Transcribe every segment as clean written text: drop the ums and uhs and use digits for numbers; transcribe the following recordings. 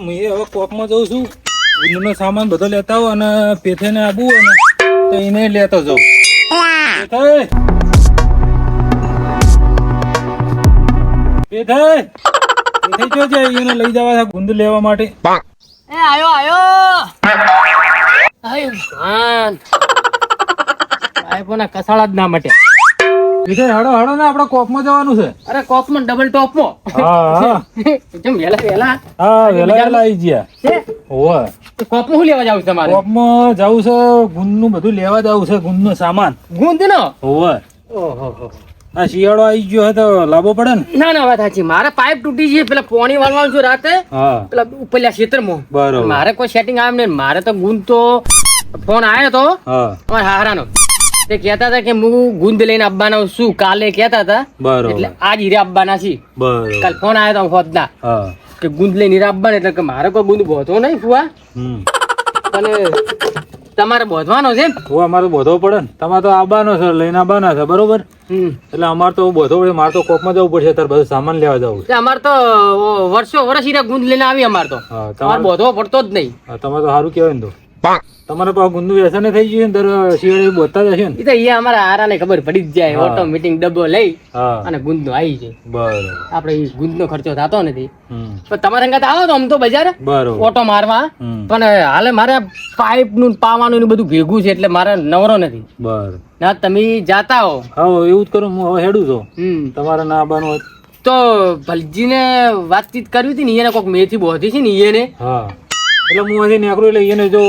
હું હવે કોકમાં જઉં છું. ગુંદનો સામાન બધો લેતા આવો અને પેથેને આબુ હોય ને તો એને લેતો જાઉં. પેથાઈ જો જાય એને લઈ જવા છે ગુંદ લેવા માટે. આયો ભાન આઈફોન કસાળા જ ના મટે. પેથાઈ હડો ને આપણે કોકમાં જવાનું છે. અરે કોકમાં ડબલ ટોપમાં. હા જેમ વેલા આવી ગયા. હોવે કોકમાં શું લેવા જાવ તમારે? કોકમાં જવું છે ગુંદનું બધું લેવા જવું છે. ગુંદનો સામાન. ગુંદનો? હોવે. ઓહો આ શિયાળો આવી ગયો હોય તો લાવવો પડે ને. ના વાત સાચી. મારે પાઇપ તૂટી છે પેલા પાણી વાળવાનું છું રાતે પેલા ઉપરલા ક્ષેત્રમાં. બરોબર. મારે કોઈ સેટિંગ આવે ને મારે તો ગુંદ તો ફોન આવ્યો તો અમારા હારાનો. તે કહેતા હતા કે હું ગુંદ લઈને આવવાનો છું કાલે કહેતા હતા. બરોબર. એટલે આજ હીરે આવવાના છે. બરોબર. કાલ ફોન આવ્યો તો હોદના કે ગુંદ લઈને હીરે આવવાના. એટલે કે મારે કોઈ ગુંદ બોધવો નહીં ફુવા. અને તમારે બોધવાનો છે ને? અમારે બોધવો પડે ને. તમારે તો આવવાનો છે લઈને આવવાના છે બરોબર. એટલે અમારે તો બોધવો પડે. મારે તો કોકમાં જવું પડશે તાર બધું સામાન લેવા જવું. અમારે તો વર્ષ હીરા ગુંદ લઈને આવી. અમારે તો તમારે બોધવો પડતો જ નહીં. તમારે તો સારું કેવાય ને. તો તમારે પાસે ગુંદનું વ્યસન થઈ ગયું ને દર શિયાળે બોધતા જશે ને. એ તો અહીંયા અમારા હારાને ખબર પડી જ જાય. ઓટો મીટિંગ ડબ્બો લઈ અને ગુંદ નો આવી જાય. બરોબર. આપડે ગુંદ નો ખર્ચો થતો નથી. પણ તમારે સંગાત આવો તો આમ તો બજાર ઓટો મારવા. પણ હાલે મારે પાઇપ નું પાવાનું બધું ભેગું છે એટલે મારે નવરો નથી. બરોબર. ના તમે જાતા હો. હા એવું જ કરું. હું હવે હેડું છું. તમારે ના આવવાનું હોય તો ભલજી ને વાતચીત કરવી હતી ને. એને કોઈક મેથી બોધી છે ને એને. હા એટલે હું હજી નીકળું એટલે એને જો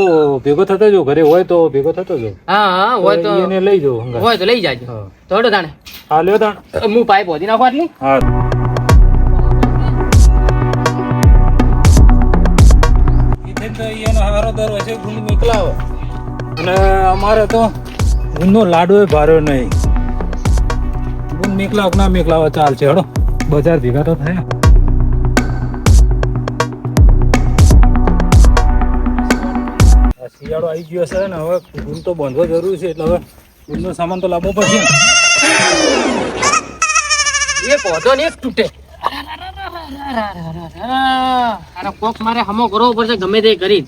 ભેગો થતો જો ઘરે હોય તો ભેગો થતો જો. હા હોય તો એને લઈ જાઉં. હોય તો લઈ જાજો. થોડો તાણે. હા લ્યો તાણ. હું પાઇપ બોધી નાખો આટલી. હા હારો દર હશે ગુંદ મોકલાવો. અને અમારે તો ગુંદનો લાડુ ભાર્યો નહીં. ગુંદ મોકલાવો ના મોકલાવો ચાલશે. હડો બજાર ભેગા તો થાય. શિયાળો આવી ગયો છે ને હવે ગુંદ તો બાંધવો જરૂર છે. એટલે હવે ગુંદનો સામાન તો લાવવો પડશે ને. એક વધો ને એક તૂટે. અરે કોક મારે હમો કરવો પડશે ગમે તે કરી.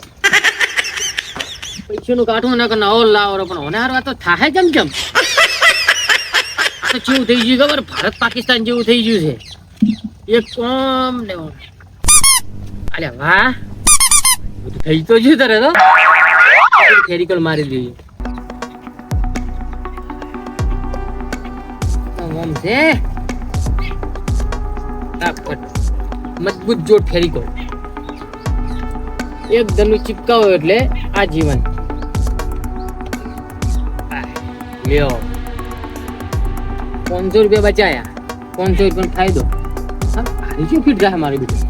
પૈસાનું કાઢવું ના કે નવો લાવો પણ હોનાર વાત તો થાય કેમ તો કેવું થઈ ગયું ખબર? ભારત પાકિસ્તાન જેવું થઈ ગયું છે. એક કોમ ને અરે વાહ બધું થઈ તો ગયું તારે તો. ફેરિકલ મારી દીધી. છે મજબૂત જોડ ફેરિકલ. એક ધનુ ચિપકાવો એટલે આ જીવન. લ્યો 500 રૂપિયા બચાયા. 500 રૂપિયા ફાયદો. હારી શું ફીટ જાય મારી બેટી.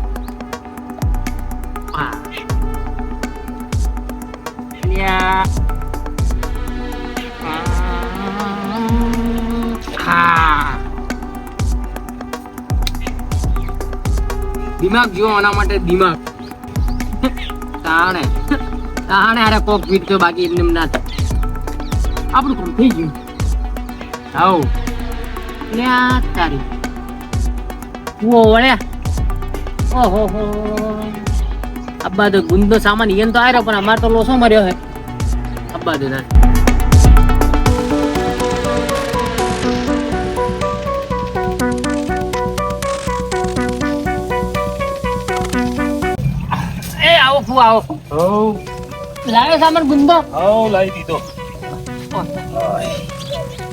દિમાગ જો આના માટે દિમાગ તાણે અરે કોક ફીટ તો બાકી એમને ના થાય. આપણું કામ થઈ ગયું. આવો લ્યા તારી વળ્યા. ઓહો હો અબ્બા તો ગુંદનો સામાન ઈયન તો આવ્યો પણ અમારે તો લોસો મર્યો હે. અબ્બા તો આવો ફુ આવો. લાવ્યો સામાન ગુંદો? લાવી દીધો.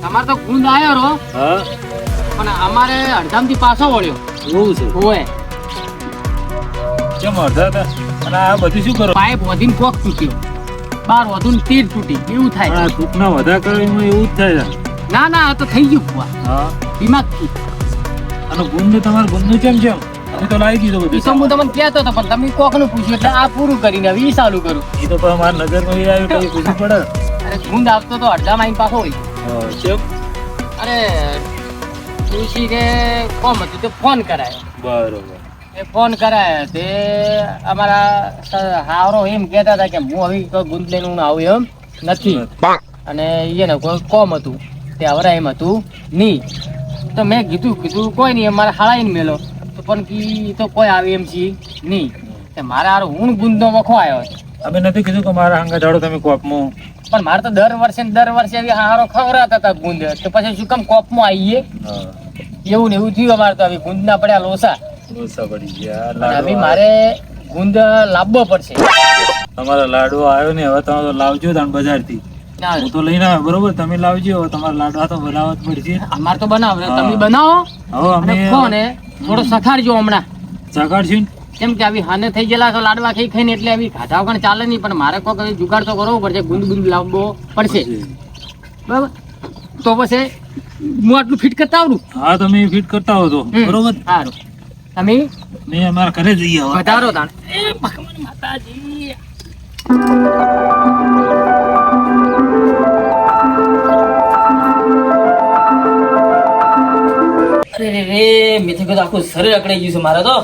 અમારે તો ગુંદ આવ્યો રો. પણ અમારે અડધામ થી પાછો વળ્યો. એવું છે? હોય કેમ અડધા હતા? અને આ બધું શું કરો? પાઇપ વધીને કોક તૂટ્યો. બાર વધુ ને તીર તૂટી. એવું થાય. તૂટના વધા કરવામાં એવું જ થાય. ના આ તો થઈ ગયું ફુવા. દિમાગ થી. અને ગુંદ તમારે ગુંદનું કેમ છે? તો લાવી દીધો બધું. હું તમને કહેતો હતો પણ તમે કોક નું પૂછ્યું એટલે આ પૂરું કરીને હવે ઈ ચાલુ કરું. એ તો પણ મારા નગરમાં આવ્યું તો પૂછવું પડે. અરે ગુંદ આવતો તો અડધા માઈન પાછો હોય. અરે તુલસી કે કોમ હતું તો ફોન કરાયો. બરોબર. એ ફોન કરાયો તે અમારા હાવરો એમ કહેતા હતા કે હું હવે તો ગુંદ લઈને હું આવું એમ નથી. અને એને કોઈ કોમ હતું તે આવરા એમ હતું નહીં. તો મેં કીધું કોઈ નહીં અમારે હાળાઈને મેલો. પણ કી તો કોઈ આવે એમ છે નહીં. તે મારે હારો હું ગુંદનો વખો આવ્યો છે. અમે નથી કીધું કે મારા હંગા જાડો તમે કોપમાં. પણ મારે તો દર વર્ષે એવી હારો ખવડાવતા હતા ગુંદ, તો પછી શું કામ કોપમાં આવીએ? એવું ને એવું થયું અમારે તો. હવે ગુંદ ના પડ્યા લોસા પડી ગયા. અને હવે મારે ગુંદ લાવવો પડશે. તમારો લાડવો આવ્યો ને, હવે તમે તો લાવજો તાણ બજારથી. હું તો લઈને આવ્યો બરોબર, તમે લાવજો. હવે તમારા લાડવા તો બનાવવા જ પડશે. અમારે તો બનાવો, તમે બનાવો હવે અમે અને ખો ને થોડો સખાડજો હમણાં. સગાડશું કેમ કે આવી હાને થઈ ગયેલા તો લાડવા ખાઈ ખાઈને એટલે આવી ખાધા વગર ચાલે નહીં. પણ મારે કોઈક હવે જુગાડ તો કરવો પડશે, ગુંદ લાવવો પડશે. બરાબર, તો પછી હું આટલું ફિટ કરતા આવડું? હા, તમે ફિટ કરતા હો તો બરોબર. સારું, તમે મેં અમારા ઘરે જઈએ હવે. વધારો તાણ. એ ભગવાન માતાજી, અરે રે રે, મેથી તો આખું શરીર અકડાઈ ગયું છે મારે તો.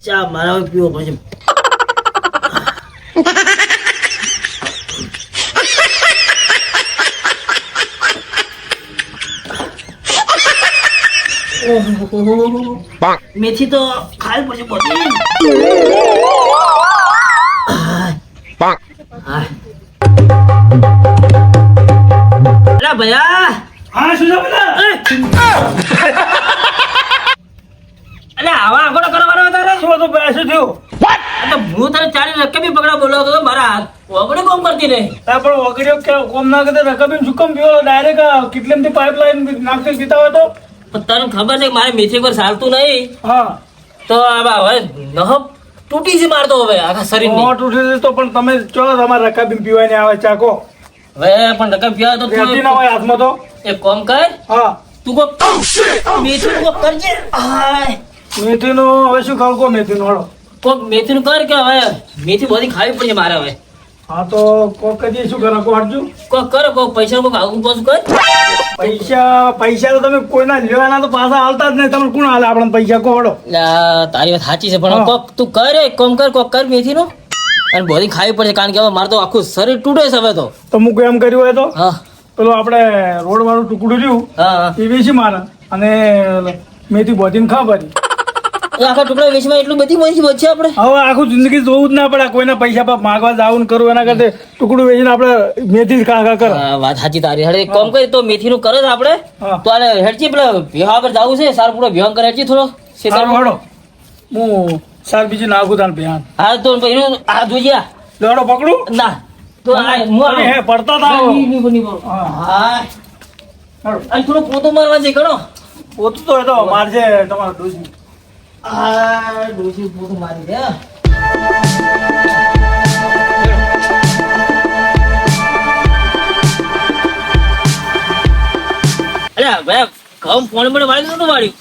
ચા મારા પીવો પડશે. મેથી તો ખાવી પડશે બધી. અલા ભયા, હા શું છે બધા? અલે આવા આગળ કરવાનો તારે શું તો પૈસા થયું? એટલે હું તારે ચાલી રકમી પકડા બોલાવતો હતો, મારા હાથ વગડે કોમ કરતી નહીં. તા પણ વગડ્યો કે કોમ ના કરતા રકમ શું કામ પીવો? ડાયરેક્ટ કેટલી પાઇપલાઇન નાખતી પીતા હોય તો? પણ તને ખબર છે કે મારે મેથી પર ચાલતું નહીં, હા, તો આ હવે નહબ તૂટી છે મારતો હવે આખા શરીર મોટ ઉઠી તો પણ તમે ચલો તમારે રકાબી પીવાની આવે ચાકો હવે. પણ રકમ પીવા તો બેસી ના હોય હાથમાં તો. એક કામ કર, હા, તું કોક મેથી કોક કરજે. હાય, મેથીનો હવે શું ખાવ કો? મેથીનો હળો કોક મેથી નું કર કે હવે મેથી બધી ખાવી પડશે મારે હવે. હા તો કોક કદી શું કરો કો હટજો. કોક કર, કોક પૈસા કોક આવું પાછું કર. પૈસા તો તમે કોઈના લેવાના તો પાછા હાલતા જ નહીં. તમે કોણ હાલે આપણને પૈસા કો હળો? તારી વાત સાચી છે, પણ કોક તું કર, એક કામ કર, કોક કર મેથી નું. અને બધી ખાવી પડશે, કારણ કે હવે મારે તો આખું શરીર તૂટે છે હવે તો. તો હું એમ કર્યું હોય તો હા પેલું આપણે રોડ વાળું ટુકડું રહ્યું હા, એ વેચી મારે અને મેથી બોધીને ખાવાની. એ આખા ટુકડા વેચમાં એટલું બધી મળી બચશે આપણે. હવે આખું જિંદગી જોવું જ ના પડે, કોઈના પૈસા પર માગવા જાવું ને કરવું એના કરતા ટુકડું વેચીને આપણે મેથી જ ખા કર. હા, વાત સાચી તારી. હડે એક કામ કરી, તો મેથી નું કરે આપણે હા. તો આને હેડજી પેલા વિવાહ પર જવું છે, સારું પૂરો વિવાહ કરે હેડજી થોડો સારું હળો, હું સાર બીજી નાખું તાન ભ્યાન. હા તો પેલું આ જોજે દોડો પકડું ના તો આ હું હે પડતા થાવ. હા. હા, હળો. આ થોડો પોતો મારવા છે ઘણો. પોતું તો એ તો મારશે તમારા ડોસી. આ ડોસી પોતો મારી દે. અરે ભાઈ ઘઉં પોણી મને વાળી નતું વાળ્યું.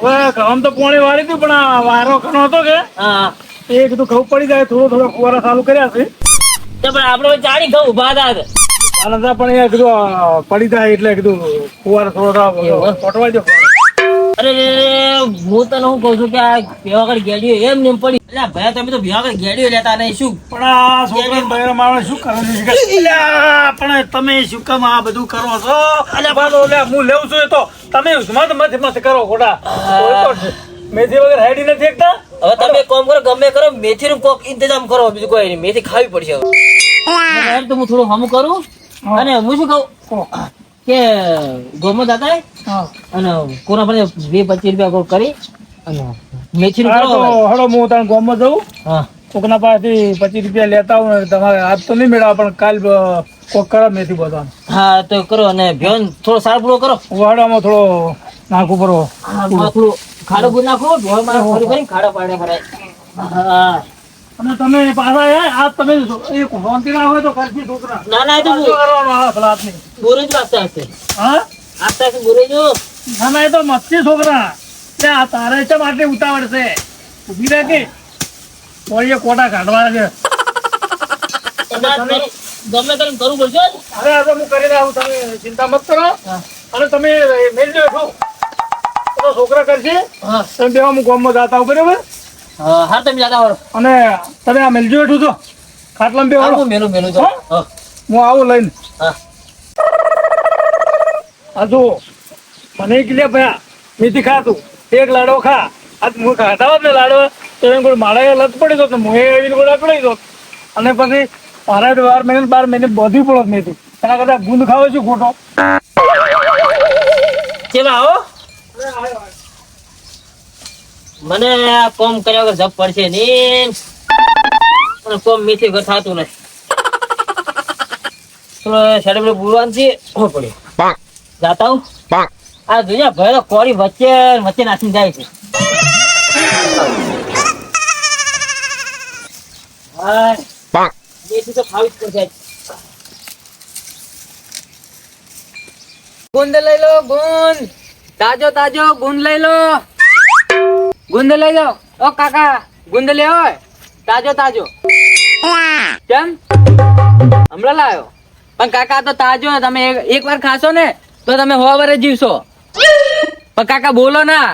હવે ઘઉં તો પોણી વાળી હતી પણ આ વારો ઘણો હતો કે હા, એ કીધું ઘઉં પડી જાય થોડો ફુવારા ચાલુ કર્યા છે. તો પણ આપણે ચાલી ઘઉં ઉભા હતા. આનંદા પણ એ કીધું પડી જાય એટલે કીધું ફુવારા થોડો ફોટવા દો. અરે હું તને હું કઉ છું કે આ ભેવાગઢ ગેડીઓ એમ નેમ પડી. એટલે ભાઈ તમે તો ભેવાગઢ ગેડીઓ લેતા નહીં શું? પણ આ છોકરાને બૈરા માણસ શું કરે છે? અલ્યા, પણ તમે શું કામ આ બધું કરો છો? અલ્યા બાબા, ઓલા હું લેવું છું એ તો તમે મત કરો ખોટા. મેથી વગર હેડી નથી એકતા. હવે તમે એક કામ કરો, ગમે કરો, મેથી નું કોક ઇંતજામ કરો, બીજું કોઈ નહીં. મેથી ખાવી પડશે હવે. તો હું થોડું હમું કરું. અને હું શું કહું કે ગોમો દાદા હા, અને કોના પણ 20-25 રૂપિયા કોક કરી અને મેથી નું હા, કરો તો હવે. હળો હું તાણ ગામમાં જઉં, હા, કોકના પાસેથી 25 રૂપિયા લેતા આવું ને તમારે આજ તો નહીં મેળવા પણ કાલ કોક કરો મેથી બધાને. હા તો કરો અને ભેણ થોડો સાર પૂરો કરો. વાડામાં થોડો નાખું પડો. થોડું ખાડો બુર નાખો. ભેણ મારે ફરી ફરી ખાડો પાડે ખરાય. હા, અને તમે પાછા આ તમે એક શાંતિ ના હોય તો કરશી છોકરા. ના ના, એ તો શું કરવાનું આ ફલાત નહીં? બોરે જ વાગતા હશે. હા, આપતા હશે બોરે જો. ના ના, એ તો મસ્તી છોકરા. ત્યાં તારે છે આટલી ઉતાવળ છે? ઉભી રહે કે કોઈ કોટા કાઢવા છે. ગમે તેને કરવું પડશે. અરે આ તો હું કરી રહ્યો છું, તમે ચિંતા મત કરો. હા. અને તમે મેળજો છું તો છોકરા કરશે. હા તમે બેવા હું ગામમાં જાતા આવું બરાબર. હા, તમે જાતા વાળો. અને તમે આ મેળજો હેઠું છો ખાટલામાં બેવાડો. હું મેલું મેલું જો. હા? હું આવું લઈને. હા આ જુઓ અને એક લે ભયા મેથી ખાતું એક લાડવો ખા આજ હું ખાતા હોત ને લાડવા તો એમ કોઈ મારા લત પડી દો હું એવી ગોળા પડી દો અને પછી મારા 12 મહિને 12 મહિને બધી પડત મેથી એના કરતા ગુંદ ખાવો છું ખોટો કેવા હો મને આ કોમ કર્યા વગર જપ પડશે ને અને કોમ મીઠી વગર થતું નથી તો સાડે બોલવાનું છે હો પડ્યો જાતા હું આ દુનિયા ભય કોરી વચ્ચે વચ્ચે નાખીને જાય છે હા મીઠી તો ખાવી જ પડશે ગુંદ લઈ લો ગુંદ તાજો તાજો ગુંદ લઈ લો ગુંદ લઈ લો ઓ કાકા ગુંદ લે હોય તાજો તાજો કેમ હમણાં લાયો પણ કાકા તો તાજો તમે એક વાર ખાશો ને તો તમે 100 વર્ષ જીવશો પણ કાકા બોલો ના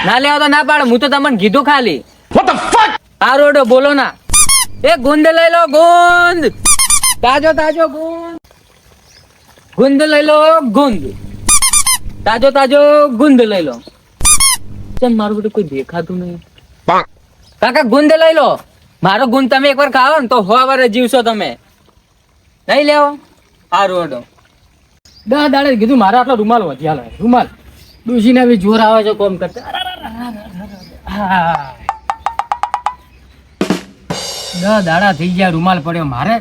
ના લેવા તો ના પાડો હું તો તમને કીધું ખાલી આ રોડો બોલો ના એ ગુંદ લઈ લો ગુંદ તાજો તાજો ગુંદ ગુંદ લઈ લો ગુંદ તાજો તાજો ગુંદ લઈ લો ચમ મારું બધું કોઈ દેખાતું નહીં કાકા ગુંદ લઈ લો મારો ગુંદ તમે એકવાર ખાઓ ને તો 100 વર્ષ જીવશો તમે નહીં લેવો આ રોડો 10 દાડે કીધું મારા આટલો રૂમાલ વધ્યા લે રૂમાલ ડૂસીને બી જોર આવે છે કોમ કરતા 10 દાડા થઈ ગયા રૂમાલ પડ્યો મારે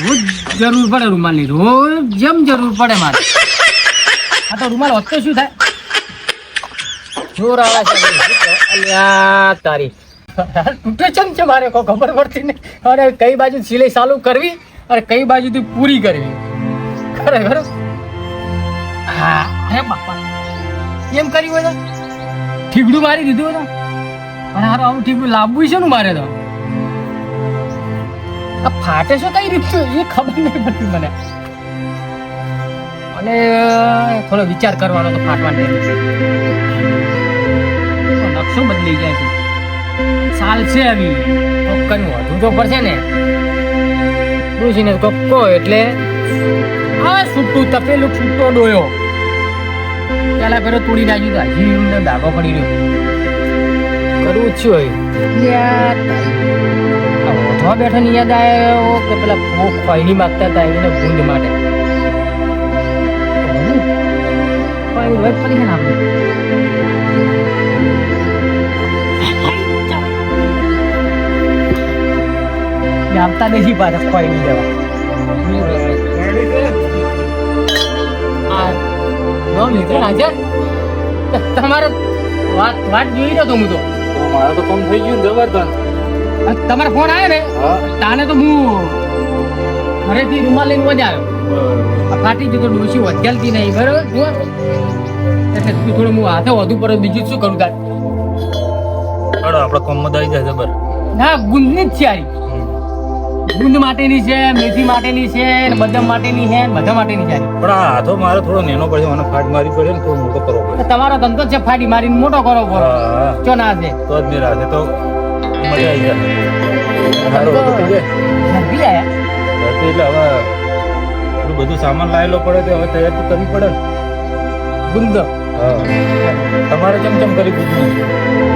રોજ જરૂર પડે રૂમાલની રોજ જેમ જરૂર પડે મારે આ તો રૂમાલ વધતો શું થાય જોર આવે છે અલ્યા તારી તૂટે ચમચે મારે કોઈ ખબર પડતી નહીં અરે કઈ બાજુ સિલાઈ ચાલુ કરવી અને કઈ બાજુથી પૂરી કરવી ખરેખર હા અરે બાપા એમ કર્યું હોય તો ઠીકડું મારી દીધું હોય અને હારું આવું ઠીકડું લાવવું છે ને મારે તો આ ફાટે છે કઈ રીતે એ ખબર નહીં પડતી મને અને થોડો વિચાર કરવાનો તો ફાટવાની નકશો બદલી જાય છે સાલ છે આવી કર્યું વધુ તો પડશે ને ડૂસીને કપકો એટલે આ છૂટું તપેલું છૂટો ડોયો પેલા પેલો તોડી નાખ્યું તો હજી એમને દાગો પડી રહ્યો કરવું જ છું વધવા બેઠો ની યાદ આવ્યો કે પેલા ભૂખ ખોઈની માગતા હતા એને ગુંદ માટે પડી છે ને આપણે આપતા નથી પાછા ખોઈની દેવા તમારે વાત જોઈ રહ્યો તો હું તો મારે તો કામ થઈ ગયું જબરદસ્ત તમારો ફોન આવ્યો ને તાને તો હું ઘરેથી રૂમાલ લઈને મજા આવ્યો ફાટી જતો ડોસી વધ્યાલતી નહીં બરાબર જુઓ એટલે થોડું હું હાથે વધુ પડે બીજું શું કરું તાર આપડે કોમમાં આવી જાય જબર ના ગુંદની જ છે આરી ગુંદ માટેની છે મેથી માટેની છે બદામ માટેની છે બધા માટેની છે પણ આ હાથો મારે થોડો નેનો પડે મને ફાટ મારી પડે ને થોડો મોટો કરવો પડે તમારો ધંધો છે ફાટી મારીને મોટો કરો ચો ના છે તો જ મેરા છે તો મજા આવી જાય ઝડપી આયા એટલે હવે એટલું બધું સામાન લાવેલો પડે તો હવે તૈયાર તો કરવી પડે ને ગુંદ હા તમારે ચમચમ કરી દીધું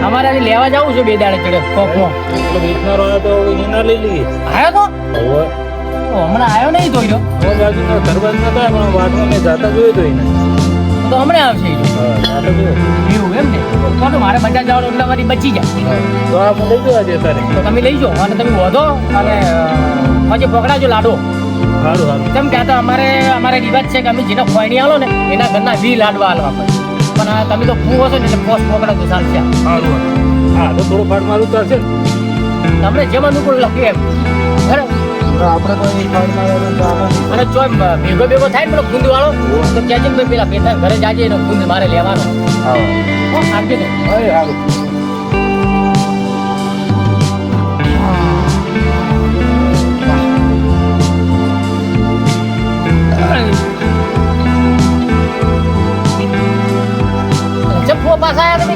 અમારે આજે લેવા જવું છે 2 દાડે ચડે કોકમાં એટલો વેચનારો આવ્યો તો એના લઈ લઈએ આવ્યો તો હવે હમણાં આવ્યો નહીં તો હવે બાજુના ઘર બાજુ નતા પણ વાતમાં મેં જાતા જોયો તો એને તો હમણાં આવશે એવું એમ ને તો મારે બજાર જવાનું એટલે મારી બચી જાય તો આપણે લઈ જવા દે તારે તો તમે લઈ જાઓ અને તમે વધો અને પછી પકડાજો લાડો સારું સારું કેમ કે આ તો અમારે રિવાજ છે કે અમે જેને ખોયણી આલો ને એના ઘરના 20 લાડવા આલવા પડે પણ તમે તો ફૂ હશો ને એટલે પોસ્ટ પકડાજો ચાલશે સારું હા તો થોડું ફાટ મારું ચાલશે તમને જેમ અનુકૂળ લખ્યું એમ બરાબર આપણે તો એ ફાટ મારવાનું અને ચો ભેગો થાય પેલો ગુંદ વાળો તો ક્યાં છે પેલા પેથા ઘરે જાજે એનો ગુંદ મારે લેવાનો હા આપજો તો સારું પાછા આવ્યા તમે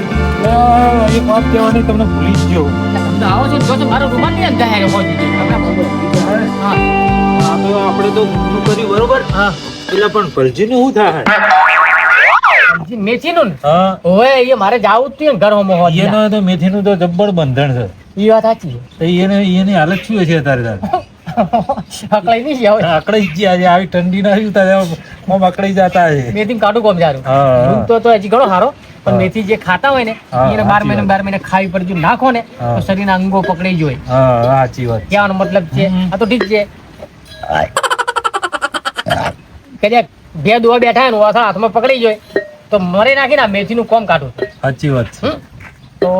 એક વાત કહેવાની તમને ભૂલી જ ગયો તમને આવો છો જો મારો રૂમાલ નહીં જાય હોય હા તો આપણે તો કર્યું બરોબર હા એટલે પણ ભલજીનું શું થાય મેથીનું ને? હા ઓય એ મારે જાવું જ હતું ને ઘર હોમો હોત ના. એનો તો મેથીનું તો જબ્બર બંધણ છે. ઈ વાત સાચી તો એની હાલત શું હશે અત્યારે તાર? અકળાઈ નહીં છે હવે. આકડાઈ જ આજે આવી ઠંડી ના આવી તારે આમ આકડાઈ જતા છે. મેથી કાઢું કોમ સારું. હા. દૂધ તો હજી ઘણો સારો પણ મેથી જે ખાતા હોય ને હા, એને સાચી 12 મહિને ખાવી પડે. જો નાખો ને હા. તો શરીરના અંગો પકડાઈ જાય. હા સાચી વાત. કહેવાનો મતલબ છે આ તો ઠીક છે કદાચ બે દોવા બેઠા હોય ને ઓથા હાથમાં પકડી જાય તો મરે નાખીને આ મેથીનું કોમ કાઢું. સાચી વાત છે. હમ? તો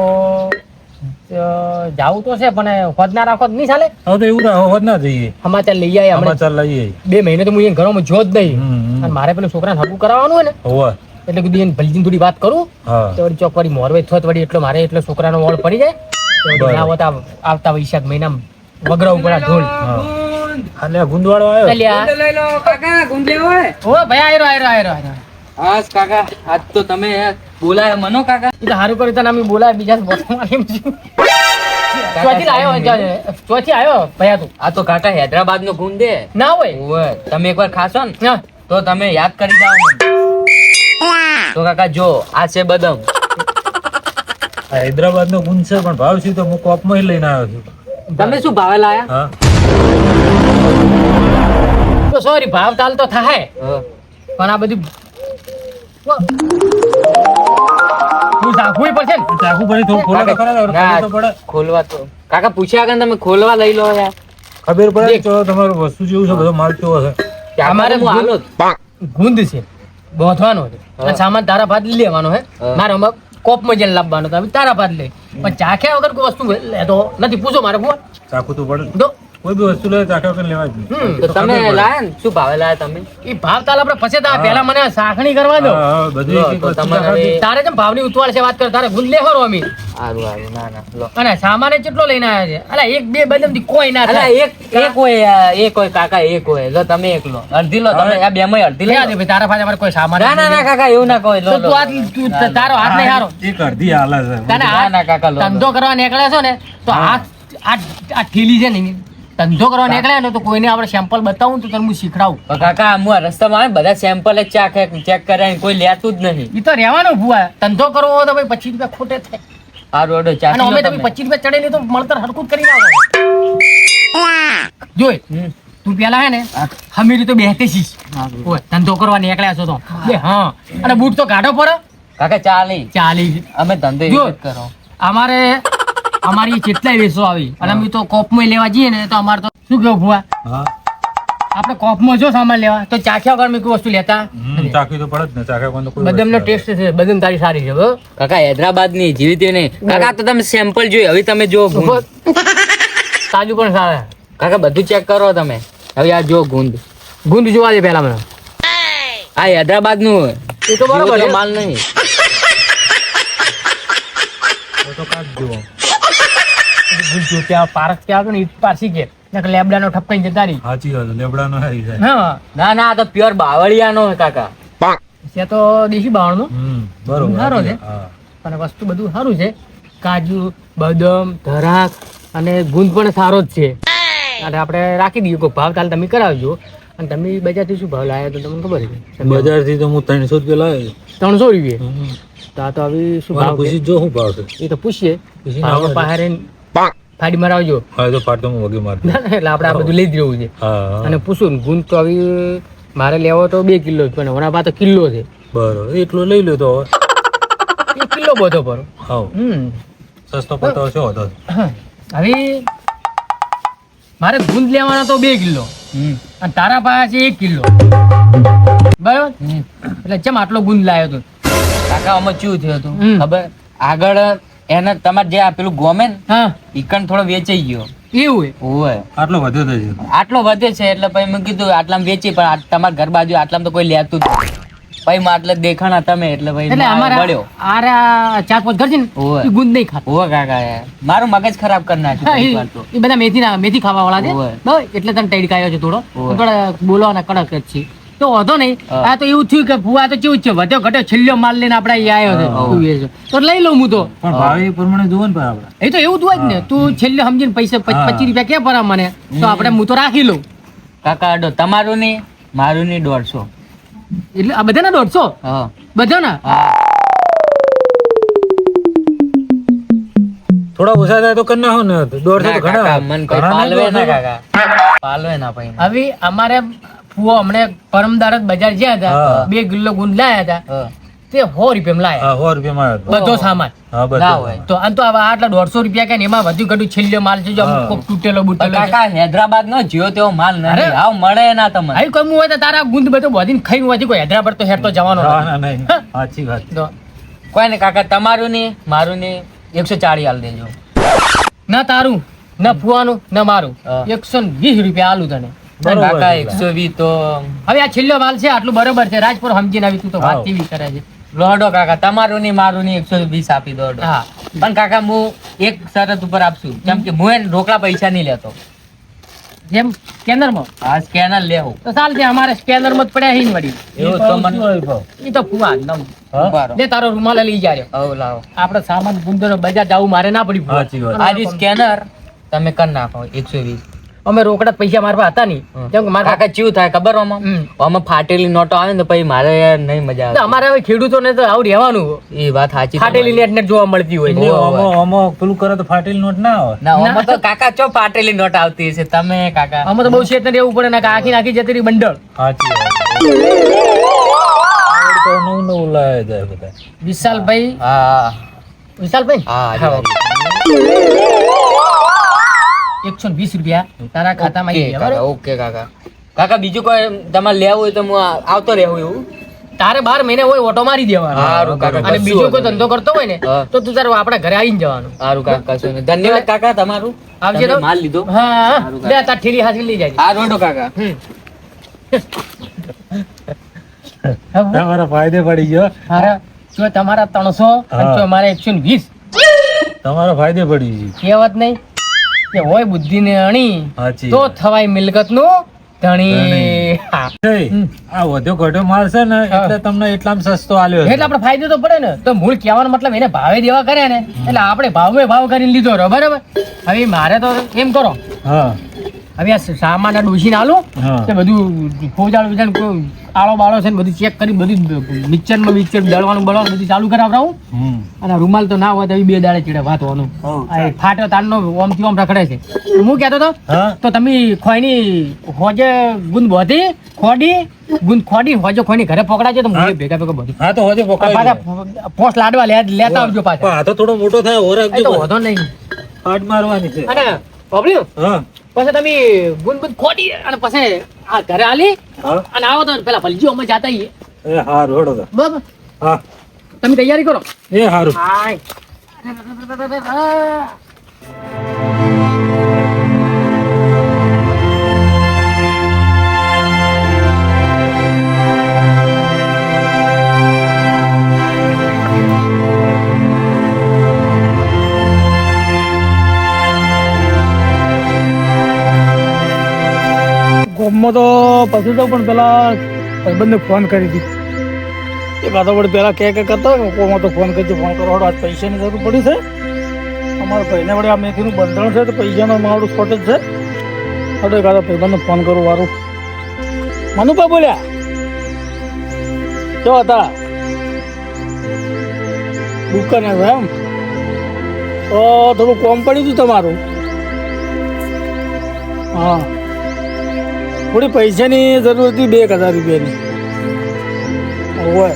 જાવું તો છે પણ હોદ ના રાખો તો નહીં ચાલે. હવે તો એવું હોત ના જઈએ. સમાચાર લઈ આવ્યા હમણાં. સમાચાર લઈએ. 2 મહિને તો હું અહીંયા ઘરમાં જો જ નહીં. હમ. અને મારે પેલું છોકરાને હગું કરાવવાનું હોય ને હોવે. એટલે કીધું એને ભલજીને થોડી વાત કરું હા તો વળી ચોક વળી મોરવે થોત વળી એટલો મારે એટલો છોકરાનો વળ પડી જાય તો વળી બરાબર. ના હોત આવતા વૈશાખ મહિનામાં વગરા ઉપર આ ઢોલ. હા અને આ ગુંદવાડો આવ્યો. ચાલ્યા. લઈ લો કાકા ગુંદલે હોય ઓ ભાઈ આયરો. હાસ કાકા આજ તો તમે બોલાય મનો કાકા એ તો સારું કર્યું તને અમે બોલાય બીજા બોલાવવા એમ છું. ચોથી લાયો ચોથી આવ્યો ભયા તું આ તો કાકા હૈદરાબાદ નો ગુંદે ના હોય ઓય તમે એકવાર ખાશો ને ના. તો તમે યાદ કરી જાઓ મને. તો કાકા જો આ છે બદામ હૈદરાબાદ નો ગુંદ છે પણ ભાવ શું તો હું કોપમાં લઈને આવ્યો છું. તમે શું ભાવે લાયા હા તો સોરી ભાવ તાલ તો થાય પણ આ બધું તું રાખવું પડશે ને. ચાકુ ભરી થોડું ખોલો તો ખરા, ખબર ના, તો પડે. ખોલવા તો કાકા પૂછ્યા કે તમે ખોલવા લઈ લો યાર ખબર પડે કે તમારું વસ્તુ જેવું છે બધો માલ કેવો છે. અમારે હું હાલો જ. ગુંદ છે બોધવાનો છે અને સામાન તારા ભાત લઈ લેવાનો હે હા. મારે આમાં કોપમાં જઈને લાવવાનો તો હવે તારા ભાત લે પણ ચાખ્યા વગર કોઈ વસ્તુ લેતો નથી. પૂછો મારે ફોન ચાકુ તો પડે. દો. કોઈ બી વસ્તુ લે ચાકુ કરીને લેવા જ નહીં. તો તમે લાયા ને શું ભાવે લાયા તમે એ ભાવ તાલ આપણે પછી હા. પહેલા મને સાખણી કરવા દો. હા, હા, બધી લો, એક એક તો વસ્તુ તમારે ચાખા હવે- તારે જેમ ભાવની ઉતવાળ છે વાત કર તારે ગુંદ લેવાનો અમે સારું સારું ના ના લો અને સામાન કેટલો લઈને આવ્યા છે અલા એક બે બદામ થી કોઈ ના અલા થાય. એક હોય એક હોય કાકા એક હોય લો તમે એક લો અડધી લો તમે આ બે માં અડધી લે લો આ દે ભાઈ, તારા પાસે અમારે કોઈ સામાન ના ના ના કાકા એવું ના કહો લો તો તું તું તારો હાથ નહીં હારો એક અડધી હાલે છે. તને ના હાથ ના કાકા લો ધંધો કરવા નીકળ્યા છો ને તો હા. હાથ આ ઠીલી છે ને ધંધો કરવા નીકળ્યા ને તો કોઈને આપણે સેમ્પલ બતાવું તો તને હું શીખડાવું. પણ કાકા હું આ રસ્તામાં આવે ને બધા સેમ્પલ જ ચેક કર્યા કોઈ લેતું જ નહીં એ તો રહેવાનું ભૂવા ધંધો કરવો હોય તો ભાઈ 25 રૂપિયા ખોટે થાય સારું અડો અને ચાખી અમે લો તમે તમે 25 રૂપિયા ચડે નહીં તો મળતર હરકું જ કરી નાખો. જોઈ હમ. તું પેલા હે ને હમીરી તો બેહતે શીશ ઓય ધંધો કરવા નીકળ્યા છો તો બે હા અને બૂટ તો કાઢો પર કાકા ચાલી ચાલી અમે ધંધો જો. એવી જ કરો અમારે અમારી કેટલાય વેસો આવી અને અમે તો કોપમાં લેવા જઈએ ને તો અમારે તો શું કેવું ભૂવા હા. આપણે કોપમાં જો સામાન લેવા તો ચાખ્યા વગર મેં કોઈ વસ્તુ લેતા હમ, ચાખી તો પડે જ ને. ચાખ્યા વગર તો કોઈ બદામનો વસ્તુ ટેસ્ટ છે બદામ તારી સારી છે બરાબર? કાકા હૈદરાબાદ ની જીવી નહીં કાકા તો તમે સેમ્પલ જોઈ હવે તમે જો ગુંદ. તાજુ પણ સારા કાકા બધું ચેક કરો તમે હવે આ જો ગુંદ ગુંદ જોવા દે પેલા મને આ હૈદરાબાદ નું એ તો બરાબર છે. માલ નહીં હોય તો કાઢ જુઓ. ગુંદ જો ત્યાં પારક ત્યાં આગળ ને ઈ પારસી કે નકર લેબડાનો ઠપકાઈ જતા રહી સાચી વાત લેબડાનો હારી જાય. હા ના ના આ તો પ્યોર બાવળિયા નો કાકા છે તો દેશી બાવળનું હમ, બરોબર. સારો છે. હા. અને વસ્તુ બધું સારું છે કાજુ બદામ ધરાક અને ગુંદ પણ સારો જ છે અને આપણે રાખી દઈએ કોઈ ભાવ તાલ તમે કરાવજો અને તમે બજારથી શું ભાવ લાવ્યા તો તમને ખબર છે બજારથી તો હું 300 રૂપિયા લાવ્યો. 300 રૂપિયા હમ. તો આ તો હવે શું મારે ભાવ પૂછી છે? જો શું ભાવ છે. એ તો પૂછીએ પૂછીને ભાવ આવે. પાસે રહીને ફાડી મરાવજો હા એ તો પાડતો હું વગી મારતો. ના, ના, એટલે આપણે આ બધું લઈ જ રહેવું છે હા અને પૂછું ને ગુંદ તો હવે મારે લેવો તો 2 કિલો જ પણ હમણાં પાસે કિલો છે બરોબર એટલો લઈ લો તો હવે. 1 કિલો બધો પર હાવ સસ્તો પડતો શું હતો. હવે મારે ગુંદ લેવાના તો 2 કિલો અને તારા પાસે 1 કિલો બરાબર એટલે ચમ આટલો ગુંદ લાવ્યો તો કાકા આમાં શું થયું હતું હમ. ખબર આગળ એને તમારે જે આ પેલું ગોમે ને હા ઈકણ થોડો વેચાઈ ગયો એવું ઓય આટલો વધ્યો તો છે. આટલો વધે છે એટલે પછી મેં કીધું આટલામાં વેચી પણ તમારા ઘર બાજુ આટલામાં તો કોઈ લેતું જ નહીં. પછી માં આટલે દેખાણા તમે એટલે પછી એટલે મારે અમારા બળ્યો આરા 4-5 ઘર છે ને ઓવે. એ ગુંદ નહીં ખાતા ઓય કાકા યાર મારું મગજ ખરાબ કરી હા, નાખ્યું એક વાર તો. એ બધા મેથી ખાવા વાળા છે ઓવે. બરાબર એટલે તને ટેડકાયો છે થોડો ઓવે. થોડા બોલવાના કડક જ છે તો વાંધો નહીં હા. આ તો એવું થયું કે ભૂવા તો કેવું જ છે વધ્યો ઘટ્યો છેલ્લો માલ લઈને આપણે અહીંયા આવ્યો છે હા. તું એ છે. તો લઈ લઉં હું તો પણ ભાવ એ પ્રમાણે જોવો ને પણ આપણે. એ તો એવું જ હોય જ ને તું છેલ્લે સમજીને પૈસા હા. 25 રૂપિયા ક્યાં ભરા મને તો આપણે હું તો રાખી લઉં કાકા અડો તમારું નહીં મારું નહીં 150 એટલે આ બધાના 150 હા બધો ને થોડા ઓછા થાય તો કરી નાખો ને 150 તો ના ઘણા કાકા, મન કોઈ ઘણા પાલવે નહીં ના તો કાકા પાલવે ના ભાઈ હવે અમારે ફુઓ હમણે પરમદાર જ બજાર ગયા હતા હા. 2 કિલો ગુંદ લાયા હતા હા. તે 100 રૂપિયામાં લાયા હા 100 રૂપિયામાં આવ્યો બધો સામાન હા ના બધું હોય. તો આમ તો આવા આટલા 150 રૂપિયા કે ને એમાં વધુ ઘટું છેલ્લો માલ છે જો અમુક હા. કોક તૂટેલો પણ બૂટેલો છે. કાકા હૈદરાબાદ નો જ્યો તેવો માલ અરે. નહીં આવ મળે ના તમને આવી કોઈ હોય તો તારા ગુંદ બધો વધીને ખાઈને હોય કોઈ હૈદરાબાદ તો હેર તો જવાનો ના નથી. ના નહીં હા. સાચી વાત તો કોઈ ને કાકા તમારું ને મારું ને 140 આલ દેજો ના તારું ના ફુવાનું ના મારું હા. 120 રૂપિયા આલું તને બરોબર કાકા છે. 120 તો હવે આ છેલ્લો માલ છે આટલું બરોબર છે રાજપુર સમજીને આવી તું તો વાત હા. કેવી કરે છે લોડો કાકા તમારું ને મારું ને 120 આપી દો અડો. હા પણ કાકા હું એક શરત ઉપર આપશું કેમ કે હું એને રોકડા પૈસા નહીં લેતો જેમ સ્કેનરમાં આ સ્કેનર લેવું તો ચાલ છે અમારે સ્કેનરમાં જ પડ્યા હિન વળી એવું તો મને એ તો ફુવા નમ હા? ઉભારો. લે તારો રૂમાલ લઈ જા રહ્યો હવ લાવો આપણે સામાન ગુંદરો બજાર જવું મારે ના પડી ફુવા. સાચી વાત. આ સ્કેનર તમે કરી નાખો 120 અમે રોકડા પૈસા મારવા હતા નહીં કેમ કે મારા કાકા ચેવું થાય ખબર આમાં હમ. આમાં ફાટેલી નોટો આવે ને તો પછી મારે યાર નહીં મજા તો આવે અમારે હવે ખેડૂતોને તો આવું રહેવાનું એ વાત સાચી ફાટેલી તમારી. નેટ જોવા મળતી હોય છે. આમાં પેલું કરે તો ફાટેલી નોટ ના આવે ના આમાં તો કાકા ચો ફાટેલી નોટ આવતી હશે તમે કાકા અમે તો બહુ શેત રહેવું પડે ને આખી નાખી જતી રહી બંડળ સાચી વાત તો નવું નવું લાવે જાય બધા વિશાલભાઈ હા વિશાલભાઈ હા હા. હા 120 રૂપિયા તારા ખાતામાં આવી ગયા બરાબર? ઓકે કાકા કાકા બીજું કોઈ તમારે લેવું હોય તો હું આવતો રહેવું એવું તારે 12 મહિને હોય ઓટો મારી દેવાનો સારું કાકા અને કશું બીજો કોઈ વાંધો ધંધો કરતો હોય ને હા. તો તું તારે આપણા ઘરે આવીને જવાનું નહીં. સારું કાકા કશું નહીં. ધન્યવાદ કાકા તમારું આવજે તમે તો. માલ લીધો હા સારું લે તાર ઠેલી હાથે લઈ જાય આ રોડો કાકા તમારા ફાયદે પડી ગયો હારા જો તમારા 300 અને હા. જો મારા 120 તમારા ફાયદે પડી ગઈ કહેવત નહીં કે હોય બુદ્ધિ ને અણી સાચી તો વાત. થવાય મિલકત નું ધણી ધણી. હા. નહીં, આ વધ્યો ઘટ્યો માલ છે ને હા. એટલે તમને એટલામાં સસ્તો આલ્યો છે. એટલે આપણે ફાયદો તો પડે ને તો મૂળ કહેવાનો મતલબ એને ભાવે દેવા કરે ને એટલે આપણે ભાવે ભાવ કરીને લીધો રહ્યો બરાબર હવે મારે તો એમ કરો હા હવે આ સામાન આ ડોસીને આલું હા તે બધું ફોજાળું બીજાળું કોઈ આળો બાળો છે ને બધું ચેક કરી બધું મિક્સર દળવાનું બળવાનું બધું ચાલુ કરાવડાવું હમ. અને રૂમાલ તો ના હોય તો 2 દાડે ચીડે વાતવાનું હઉ, આ એ ફાટ્યો તારનો ઓમથી ઓમ રખડે છે હું કહેતો તો હા તો તમે ખોઈની હોજે ગુંદ બોધી ખોડી ગુંદ ખોડી હોજે ખોઈની ઘરે પકડાજો તો હા. હું ભેગા ભેગા બધી હા તો હજુ પકડાઈ પાછા પોસ્ટ લાડવા લેતા આવજો જાય. પાછા પણ આ તો થોડો મોટો થાય ઓર એ તો રાખજો વધો નહીં હાથ મારવાની છે અને પબલ્યું હા પછી તમે ગુંદ ગુંદ ખોડી અને પછી આ ઘરે આલી હા અને આવો તો પેલા ભલજી અમે જાતા આવીએ એ હારું હેડો તો. બરાબર હા તમે તૈયારી કરો એ હારું હાય ગામમાં તો પછી તો પણ પેલા ભાઈબંધને ફોન કરી દીધી એ કાં તો વળી પેલા કે કરતો કોમાં તો ફોન કરજો ફોન કરો આજ પૈસાની જરૂર પડી છે અમારા ભાઈને વળી આ મેથીનું બંધણ છે તો પૈસાનો મારું શોર્ટેજ છે એટલે કાં તો ભાઈબંધને ફોન કરું વારું મનુપા બોલ્યા કેવા હતા દુકાને છે એમ તો થોડું કોમ પડી ગયું તમારું હા થોડી પૈસાની જરૂર હતી 2000 રૂપિયાની હોય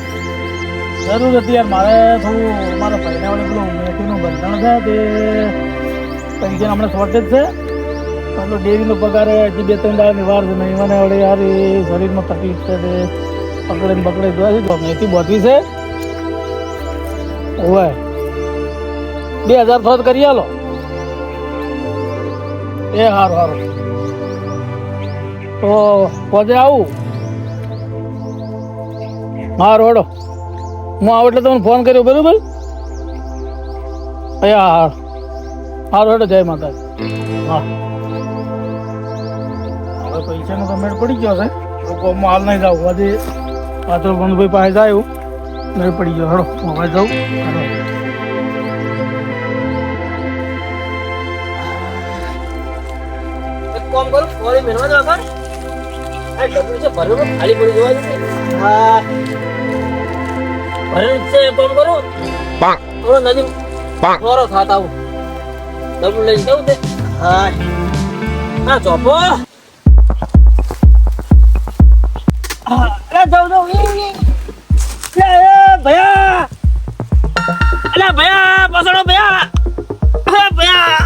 જરૂર હતી યાર મારે થોડું મારા ભાઈને વડે પેલું મેથીનું બંધણ છે તે પૈસાને હમણાં શોર્ટેજ છે એટલે ડેરીનો પગાર હજી 2-3 દાડાની વાર છે નહીં મને વડે યાર એ શરીરમાં તકલીફ છે તે પકડે જોવા છે તો મેથી બોધવી છે હોય 2000 થોડ કરી આલો એ સારું સારું તો પોતે આવું હા રોડો હું આવું એટલે તમને ફોન કર્યો બરોબર હા હા રોડો જય માતાજી હા હવે પૈસાનો તો મેળ પડી ગયો છે લોકોમાં હાલ નહીં જાવ આજે પાછળ બંધભાઈ પાસે જાય મેળ પડી ગયો હેડો હું હવે જાઉં કોમ કરું ફોરી મેનવા દો આગળ આ ડબલું છે ભરેલું ખાલી પડી જવા દે હા ભરેલું જ છે કોમ કરો થોડો નદી થોડો ખાતા આવું ડબલું લઈ જવું છે હા ના ચોપો જાઉં ભયા અલા ભયા પાછળ ભયા ભયા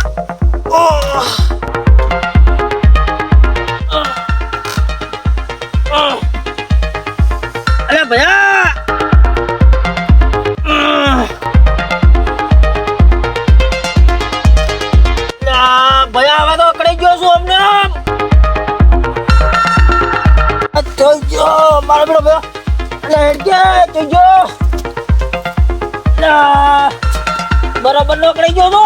અલા ભયા ભયા હવે તો અકડી ગયો છું અમને જોજો મારો બેટો ભયા એટલે હેડ કે જોજો બરાબર નો અકડી ગયો તો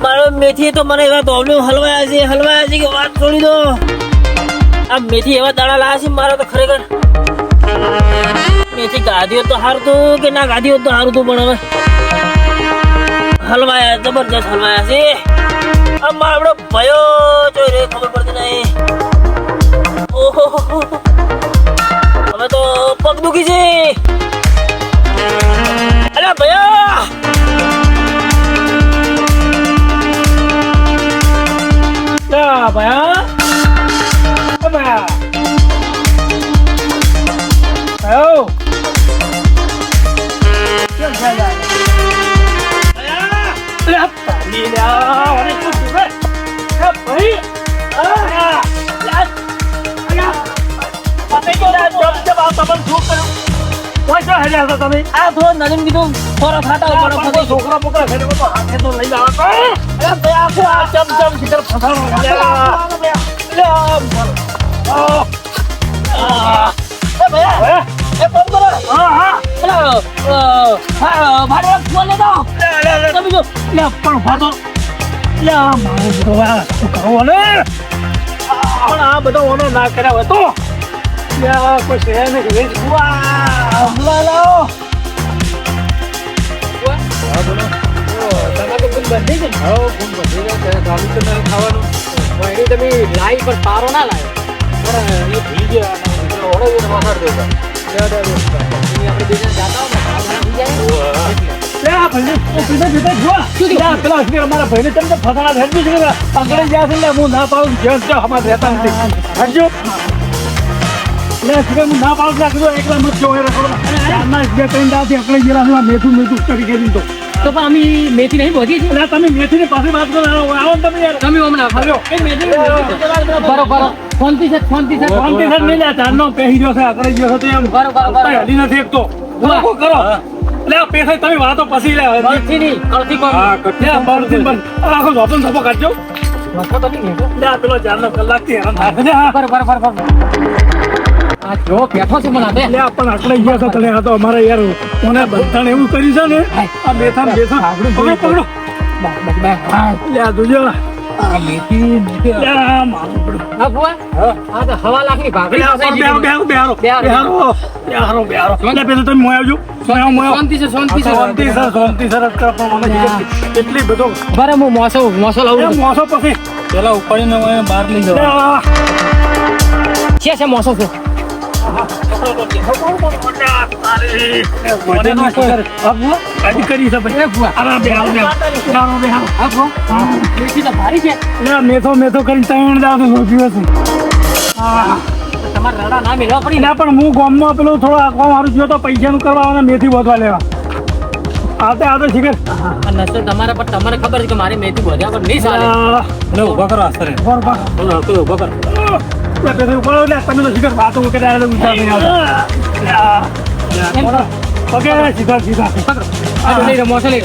મારો મેથી તો મને એવા પ્રોબ્લેમ હલવાયા છે કે વાત છોડી દો આ મેથી એવા દાડા લાયા છે મારા તો ખરેખર મેથી ગાધી હોત તો સારું હતું કે ના ગાધી હોત તો સારું હતું પણ હવે હલવાયા જબરજસ્ત હલવાયા છે આ મારો ભયો જોઈ રે ખબર પડતી નહીં ઓહો હવે તો પગ દુખી છે અલ્યા ભયા ભયા ભયા તમે આ થોડો નદીમ કીધું થોડો ખાતા પડો છોકરા પોકરા ઘરે તો હાથે તો લઈ જાવ ચમ શિખર ફસાણો આ બધો ઓનો ના કર્યા હોય તો કોઈ શહેર ને તમે લાઈ પર પારો ના લાવ્યો પણ એ ભી ગયા મારા ભાઈને તમને ફસાણા હેડવી છે પકડી ગયા છે હું ના પાડું અમારે રહેતા નથી હટજો હું ના પાડું રાખજો એકલા મત જો બે ત્રણ દાથી અકડી ગયેલા મેથું કરી કરી તો પણ અમે મેથી નહીં પહોંચી છે તમે મેથી ની પાસે વાત કરો આવો તમે યાર તમે હમણાં બરોબર ફોનથી છે નહીં લે ચારનો પહેરી ગયો છે અકડી ગયો છે એમ બરોબર હલી નથી એક તો કરો લે પૈસા તમે વાતો પછી લે નથી નહીં અડધી કોમ હા કટ્યા બરથી બન આખો ધોપન ધોપો કાઢજો લે પેલો 4 કલાક થી હેરાન થાય બરોબર આ જો બેઠો છે મને લે પણ આટલે ગયા તો તને આ તો અમારે યાર કોને બધાને એવું કર્યું છે ને આ બેઠા પકડો લે આ જોજો આ મેથી લે મારું પડો આ બુઆ આ તો હવા લાખની ભાગડી બેહારો લે પેલો તમે મોય આવજો શાંતિ સર એટલી બધો બરાબર હું મોસો લાવું મોસો પછી પેલા ઉપાડીને બહાર લઈ જાવ છે મોસો છે મેથો કરી 3 દાડો રોપ્યો છે તમારે રડા ના મેળવા પડી ના પણ હું ગામમાં પેલું થોડો આખવા મારું જો તો પૈસાનું કરવા મેથી બોધવા લેવા આવતે શીખર તમારા પર તમારે ખબર છે કે મારી મેથી બોધ્યા પર નહીં ચાલે ઉભા કરો આસરે ઉભા કરો તમે તો શીખર વાતો કર્યા સીધા મોસો લઈ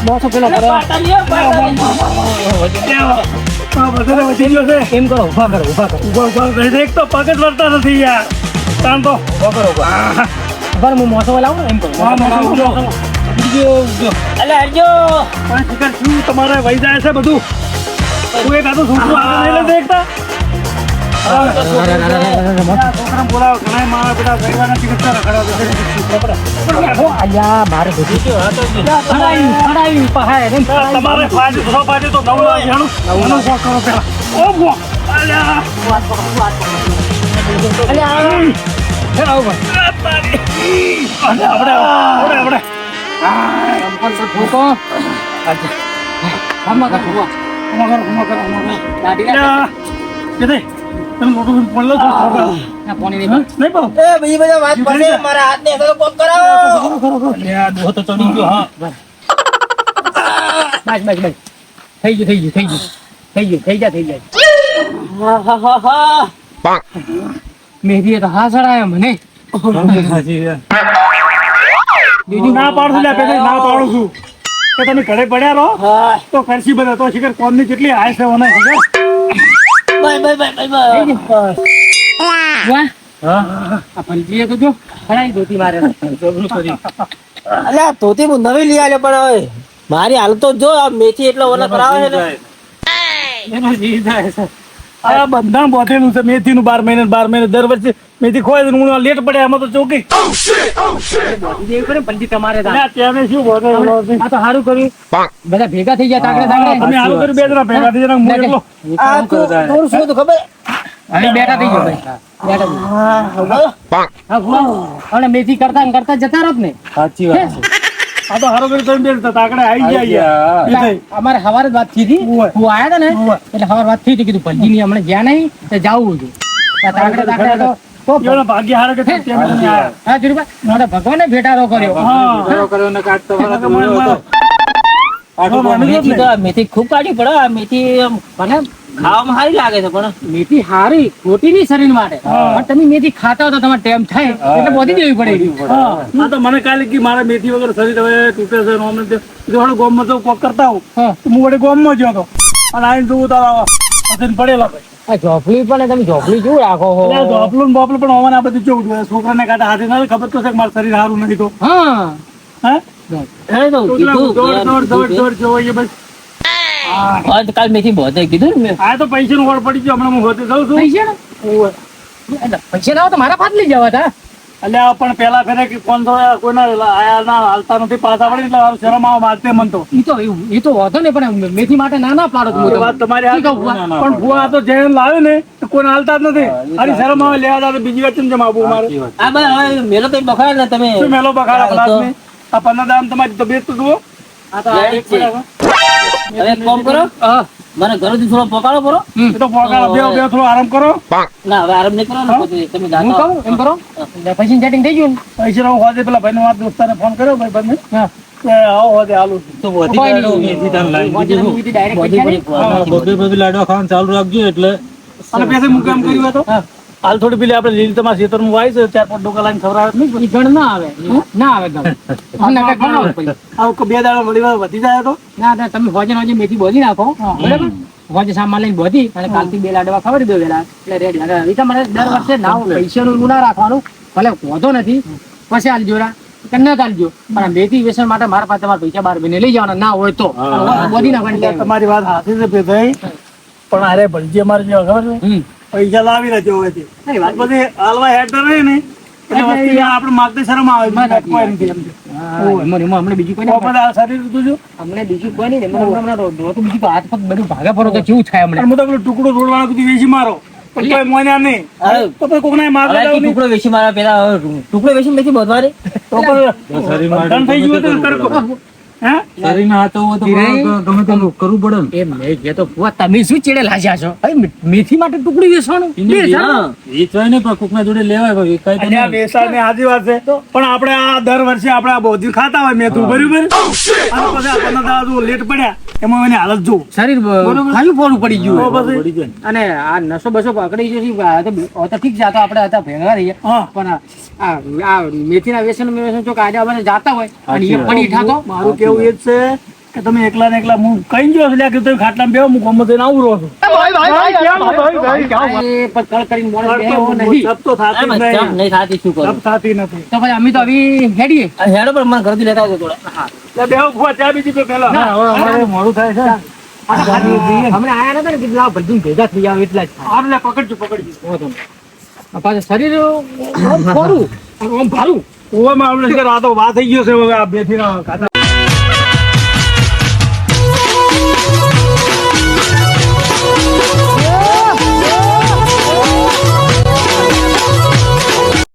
મોસો પેલો એમ કરો ઉભા કરો એક તો પગ જ વળતા નથી યાર તાન તો ઉભા હું મોસો લાવું એમ કરો તમારે વહી જાય છે બધું હું એક આટલું છોકરું આગળ દેખતા છોકરાને બોલાવો, ઘણાય માણસ બધા ગયવાના ચિકિત્સા રખડાવે છે. અલ્યા મારે બધું ખડાયું પહાય રે તમારે ફાયદો થોડો ફાયદો તો નવું લાગે હેણું. નવું શોખ કરો પેલા. ઓ બો. અલ્યા. આપણે. ઠોકો આમાં કર ઠોકો અલ્યા. કે દે. તમે મોટું પડલો છો. ના પાણી નહીં નહીં પાડો. બીજી બધા વાત પડે મારા હાથને તો કોક કરાવો. અલ્યા, ડોહો તો ચડી ગયો. હા. બસ થઈ જાય મેહદીએ તો હા સડાયો મને બીજું ના પાડું લે પેલા ના પાડું છું કે તમે ઘરે પડ્યા રહો તો કરશી બધા તો શિખર કોમની કેટલી હાય છે ઓને ખબર વાહ આ પંજીએ તો જો ખડાઈ ધોતી મારે અલ્યા ધોતી હું નવી લઈ આવ્યો પણ હવે મારી હાલત તો જો આ મેથી એટલો ઓલા કરાવે છે ને એનો જી જાય છે આ બંધાણ બોધેલું છે મેથીનું 12 મહિને દર વર્ષે મેથી ખોય છે હું લેટ પડે આમાં તો ચોકી દેવ કરે પંજી તમારે અલ્યા, ત્યાં શું બોધેલું છે? આ તો સારું કર્યું બધા ભેગા થઈ ગયા તાકડે તમે હારું કર્યું બે જણા ભેગા થઈ જણા હું એકલો. આ તો થોડું શું હતું ખબર અહીં બેઠા થઈ ગયો ભાઈ હા ભુવા અને મેથી કરતા ને કરતા જતા રહો ને સાચી વાત છે. આ તો હારું કર્યું તમે બે જણા તાકડે આવી ગયા એટલે અમારે સવારે જ વાત થઈ હતી ઓવે. હું આયા હતા ને એટલે સવારે વાત થઈ હતી કીધું પંજી ની હમણાં જ્યાં નહીં તો જાવું હતું તાકડે તો એવડા ભાગ્ય હારે કે તમે ત્યાં નહીં આયા. હા ધીરુભાઈ મારે ભગવાને ભેટારો કર્યો હા. કર્યો ને કાઢતો એના તો મને મેથી તો મેથી ખૂબ કાઢી પડે આ મેથી આમ મને ખાવામાં સારી લાગે છે પણ મેથી હારી ખોટી નહીં શરીર માટે પણ તમે મેથી ખાતા હો તો તમારે ટેમ થાય એટલે બોધી દેવી પડે હા, આ તો મને કાલે કે મારા મેથી વગર શરીર હવે તૂટે છે ને અમને તે જોડે ગોમમાં તો કોક કરતા હોઉં હા. તો હું વડે ગોમમાં જ હતો અને આઈને જોઉં તો વચન પડેલા ભાઈ આ ઝોપડી પણ તમે ઝોપડી કેવું રાખો છો એટલે આ ધોપલું ને બોપલું પણ હોવાને આ બધું કેવું જોઈએ છોકરાને કાંટા હાથે ના ખબર તો છે કે મારું શરીર સારું નથી તો હા હે એને તો તો કીધું દોડ જોવાઈએ બસ કાલ મેથી બધે કીધું ને મેં આ તો પૈસાનું વળ પડી ગયો હમણાં હું હોતે જાઉં છું પૈસા ને એટલે પૈસા ના હોય તો મારા પાસ લઈ જવા હતા અલ્યા પણ પેલા ફેરે કે કોણ તો કોઈના આયા ના હાલતા નથી પાછા પડે એટલે મારું શરમ આવે મારતે મન તો એ તો વાંધો નહીં પણ મેથી માટે ના પાડો તો હું એ તમને. વાત તમારી ઠીક આ છે, પણ ભૂવા આ તો જેને લાવે ને તો કોઈને હાલતા જ નથી અરે શરમ આવે લેવા જાય તો બીજી વાત કેમ આવું મારે આ બસ હવે મેલો તો બખાડ ને તમે શું મેલો બખાડા પલાસને? આ 15 દામ તમારી તબિયત તો જુઓ આ તો એક છે. હવે એક કામ કરો હા. મને ઘરેથી થોડો પકાડો કરો એ તો પોકાળો બે થોડો આરામ કરો ના હવે આરામ નહીં કરો ને પછી તમે હું જાતા કહું એમ કરો પછી સેટિંગ થઈ ગયું પૈસા હું હોદે પેલા ભાઈને વાત દોસ્તાને ફોન કર્યો ભાઈ બંને હા કે આવો હોદે હાલું છું. તો વધી કોઈ લાડવા નહીં. મેથી તાન લાવી મોજે દીધું. મેથી direct બધી પૈસા નહીં. બબે બબે લાડવા ખાવાનું ચાલુ રાખજો એટલે અને પેસે હું કામ કર્યું હતો હા. હાલ થોડી પેલી આપણે લીલી તમારા ખેતરમાં વાય છે 4-5 ડોકા લાઈન ખવડાવે નહીં ઈ ગણ ના આવે ના આવે ગણ નકર ગણ આવે પછી. આવું બે દાડા વળી વાર વધી જાય તો ના તમે હોજે હોજે મેથી બોધી નાખો બરાબર હોજે સામાન લઈને બોધી અને કાલથી 2 લાડવા ખવડી દો વેલા એટલે રેડી અને એ તમારે દર વર્ષે ના પૈસાનું ના રાખવાનું ભલે વધો નથી પછી આલજો રા કે ન આલજો પણ આ મેથી વેસણ માટે મારા પાસે તમારા પૈસા 12 મહિને લઈ જવાના ના હોય તો બોધી નાખવાની એટલે તમારી વાત સાચી છે ભેભાઈ પણ અરે ભલજી અમારે જે ખબર છે હમ પૈસા લાવી રહેજો હવે અરે વાત બધી હાલવા હેડ રહે ને એટલે વસ્તી આપણે માગતે શરમ આવે બીજું કોઈ નથી એમ કે. હમણાં બીજું કોઈ તો આપણે આ શરીર લીધું છું હમણાં બીજું કોઈ નહીં હમણાં તો બીજું હાથ પગ બધું ભાગે ફરો તો કેવું થાય અને હમણાં હું તો પેલું ટુકડો તોડવાનો બધું વેચી મારો પણ કોઈ મોન્યા નહીં તો પછી કોકને માગવા હવે જાવ નહીં ટુકડો વેચી મારા પેલા ટુકડો વેચી મેથી બધવારે તો પણ શરીર માટે ધન થઈ ગયું હતું તરકો. હે શરીરને હાથો હોય તો ગમે તેમ કરવું પડે ને. એ મેં કહેતો ફુવા તમે શું ચેડે લાગ્યા છો મેથી માટે ટુકડી વેચવાનું હા. એ ચોય ને પણ કોકના જોડે લેવાય ભાઈ એકાય તો અને આ નહીં. વેસાણ ની આજી વાત છે પણ આપણે આ દર વર્ષે આપણે આ બોધી ખાતા હોય મેથું બરાબર અને પછી આપણને દાદુ લેટ પડ્યા એમાં એની હાલત જો શરીર ખાયું ફોડું પડી તો ગયું પછી પડી જાય ને. અને આ નસો બસો પકડી ગયો છે આ તો ઠીક છે આ તો આપણે હતા ભેગા રહીએ હા પણ આ મેથીના વ્યસન ચોક આજે આપણે જાતા હોય અને એ પડી ઠાતો મારું કેવું એ જ છે કે તમે એકલા ને એકલા હું કઈ ગયો છું લ્યા કે તમે ખાટલામાં બેહો હું ગમે તેને આવું રહું છું એ પણ કળ કરીને મોડે બેહો નહીં જપ તો થાતી જ આમાં નહીં. નહીં થાતી શું કરું જપ થાતી નથી તો પછી અમે તો હવે હેડીએ આ હેડો પણ મને ઘરેથી લેતા આવજો થોડા એટલે બેહો ફુવા ચા બીજી પે પહેલા ના, હવે અમારે મોડું થાય છે હમણાં આયા નતા ને કીધું લાવ બધું ભેગા થઈ જાવ એટલા જ થાય. આમ લે પકડજો પકડજો આ પાછું શરીર આમ ફોડું અને આમ ભારું ઓવામાં આપણે આ તો વાત થઈ ગયો છે હવે આ બેથી ખાતા